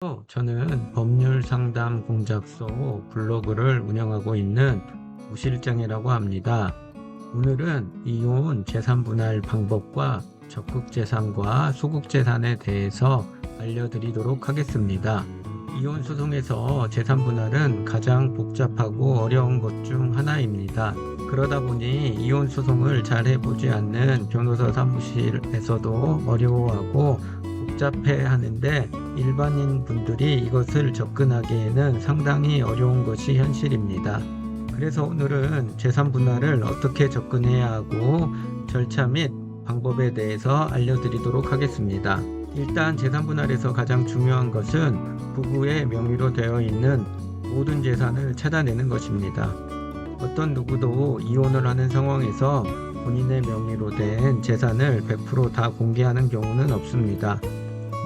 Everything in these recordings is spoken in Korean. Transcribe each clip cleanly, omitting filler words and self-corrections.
저는 법률 상담 공작소 블로그를 운영하고 있는 우실장이라고 합니다. 오늘은 이혼 재산 분할 방법과 적극 재산과 소극 재산에 대해서 알려드리도록 하겠습니다. 이혼 소송에서 재산 분할은 가장 복잡하고 어려운 것 중 하나입니다. 그러다 보니 이혼 소송을 잘 해보지 않는 변호사 사무실에서도 어려워하고 복잡해 하는데 일반인 분들이 이것을 접근하기에는 상당히 어려운 것이 현실입니다. 그래서 오늘은 재산 분할을 어떻게 접근해야 하고 절차 및 방법에 대해서 알려드리도록 하겠습니다. 일단 재산 분할에서 가장 중요한 것은 부부의 명의로 되어 있는 모든 재산을 찾아내는 것입니다. 어떤 누구도 이혼을 하는 상황에서 본인의 명의로 된 재산을 100% 다 공개하는 경우는 없습니다.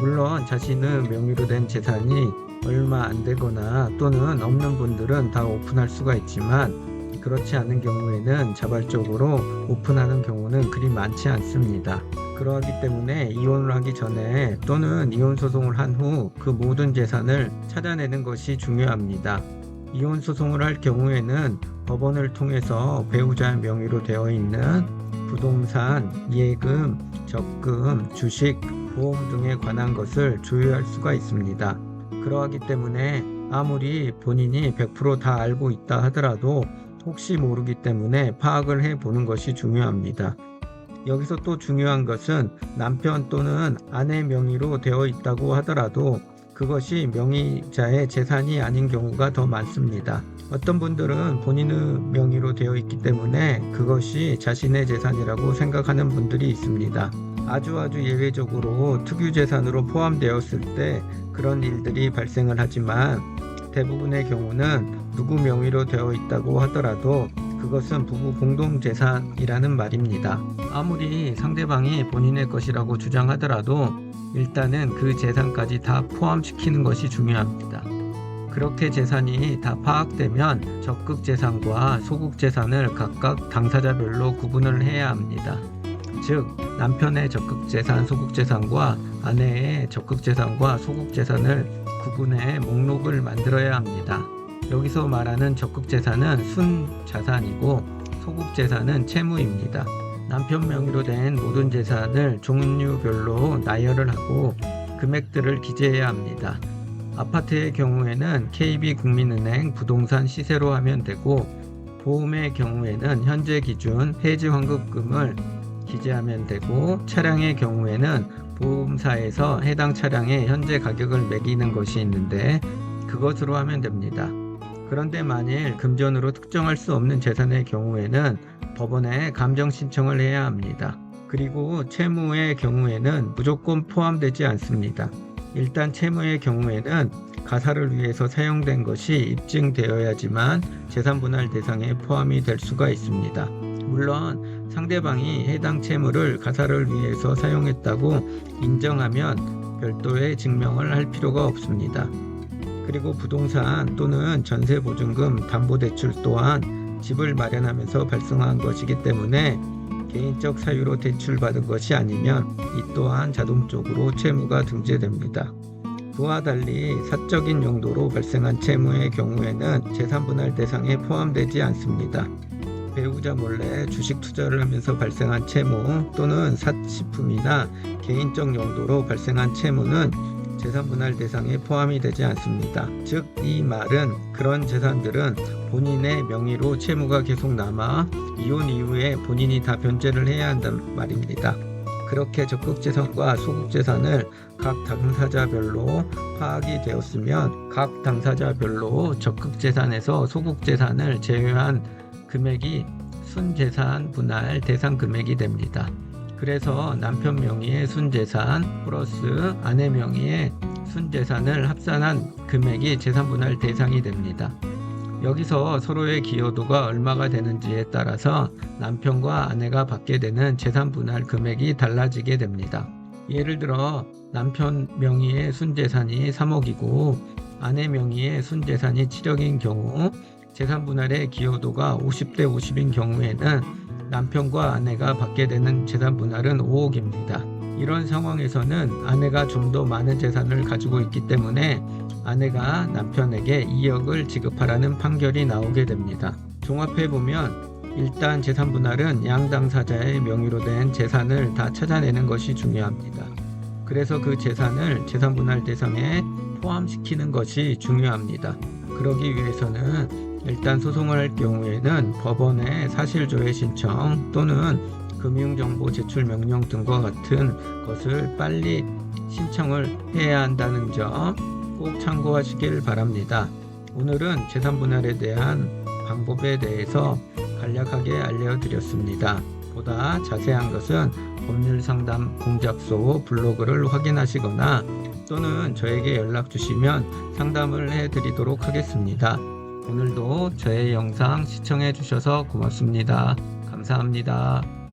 물론 자신의 명의로 된 재산이 얼마 안 되거나 또는 없는 분들은 다 오픈할 수가 있지만 그렇지 않은 경우에는 자발적으로 오픈하는 경우는 그리 많지 않습니다. 그러하기 때문에 이혼을 하기 전에 또는 이혼 소송을 한 후 그 모든 재산을 찾아내는 것이 중요합니다. 이혼 소송을 할 경우에는 법원을 통해서 배우자의 명의로 되어 있는 부동산, 예금, 적금, 주식, 보험 등에 관한 것을 조회할 수가 있습니다. 그러하기 때문에 아무리 본인이 100% 다 알고 있다 하더라도 혹시 모르기 때문에 파악을 해보는 것이 중요합니다. 여기서 또 중요한 것은 남편 또는 아내 명의로 되어 있다고 하더라도 그것이 명의자의 재산이 아닌 경우가 더 많습니다. 어떤 분들은 본인의 명의로 되어 있기 때문에 그것이 자신의 재산이라고 생각하는 분들이 있습니다. 아주 예외적으로 특유재산으로 포함되었을 때 그런 일들이 발생을 하지만 대부분의 경우는 누구 명의로 되어 있다고 하더라도 그것은 부부 공동재산이라는 말입니다. 아무리 상대방이 본인의 것이라고 주장하더라도 일단은 그 재산까지 다 포함시키는 것이 중요합니다. 그렇게 재산이 다 파악되면 적극 재산과 소극 재산을 각각 당사자별로 구분을 해야 합니다. 즉 남편의 적극 재산, 소극 재산과 아내의 적극 재산과 소극 재산을 구분해 목록을 만들어야 합니다. 여기서 말하는 적극 재산은 순 자산이고 소극 재산은 채무입니다. 남편 명의로 된 모든 재산을 종류별로 나열을 하고 금액들을 기재해야 합니다. 아파트의 경우에는 KB국민은행 부동산 시세로 하면 되고 보험의 경우에는 현재 기준 해지 환급금을 기재하면 되고 차량의 경우에는 보험사에서 해당 차량의 현재 가격을 매기는 것이 있는데 그것으로 하면 됩니다. 그런데 만일 금전으로 특정할 수 없는 재산의 경우에는 법원에 감정 신청을 해야 합니다. 그리고 채무의 경우에는 무조건 포함되지 않습니다. 일단 채무의 경우에는 가사를 위해서 사용된 것이 입증되어야지만 재산 분할 대상에 포함이 될 수가 있습니다. 물론 상대방이 해당 채무를 가사를 위해서 사용했다고 인정하면 별도의 증명을 할 필요가 없습니다. 그리고 부동산 또는 전세보증금, 담보대출 또한 집을 마련하면서 발생한 것이기 때문에 개인적 사유로 대출받은 것이 아니면 이 또한 자동적으로 채무가 등재됩니다. 그와 달리 사적인 용도로 발생한 채무의 경우에는 재산분할 대상에 포함되지 않습니다. 배우자 몰래 주식 투자를 하면서 발생한 채무 또는 사치품이나 개인적 용도로 발생한 채무는 재산분할 대상에 포함이 되지 않습니다. 즉 이 말은 그런 재산들은 본인의 명의로 채무가 계속 남아 이혼 이후에 본인이 다 변제를 해야 한다는 말입니다. 그렇게 적극재산과 소극재산을 각 당사자별로 파악이 되었으면 각 당사자별로 적극재산에서 소극재산을 제외한 금액이 순재산 분할 대상 금액이 됩니다. 그래서 남편 명의의 순재산 플러스 아내 명의의 순재산을 합산한 금액이 재산분할 대상이 됩니다. 여기서 서로의 기여도가 얼마가 되는지에 따라서 남편과 아내가 받게 되는 재산분할 금액이 달라지게 됩니다. 예를 들어 남편 명의의 순재산이 3억이고 아내 명의의 순재산이 7억인 경우 재산분할의 기여도가 50대 50인 경우에는 남편과 아내가 받게 되는 재산분할은 5억입니다. 이런 상황에서는 아내가 좀 더 많은 재산을 가지고 있기 때문에 아내가 남편에게 2억을 지급하라는 판결이 나오게 됩니다. 종합해보면 일단 재산 분할은 양 당사자의 명의로 된 재산을 다 찾아내는 것이 중요합니다. 그래서 그 재산을 재산 분할 대상에 포함시키는 것이 중요합니다. 그러기 위해서는 일단 소송을 할 경우에는 법원에 사실조회 신청 또는 금융정보 제출 명령 등과 같은 것을 빨리 신청을 해야 한다는 점 꼭 참고하시길 바랍니다. 오늘은 재산 분할에 대한 방법에 대해서 간략하게 알려드렸습니다. 보다 자세한 것은 법률상담 공작소 블로그를 확인하시거나 또는 저에게 연락 주시면 상담을 해드리도록 하겠습니다. 오늘도 저의 영상 시청해 주셔서 고맙습니다. 감사합니다.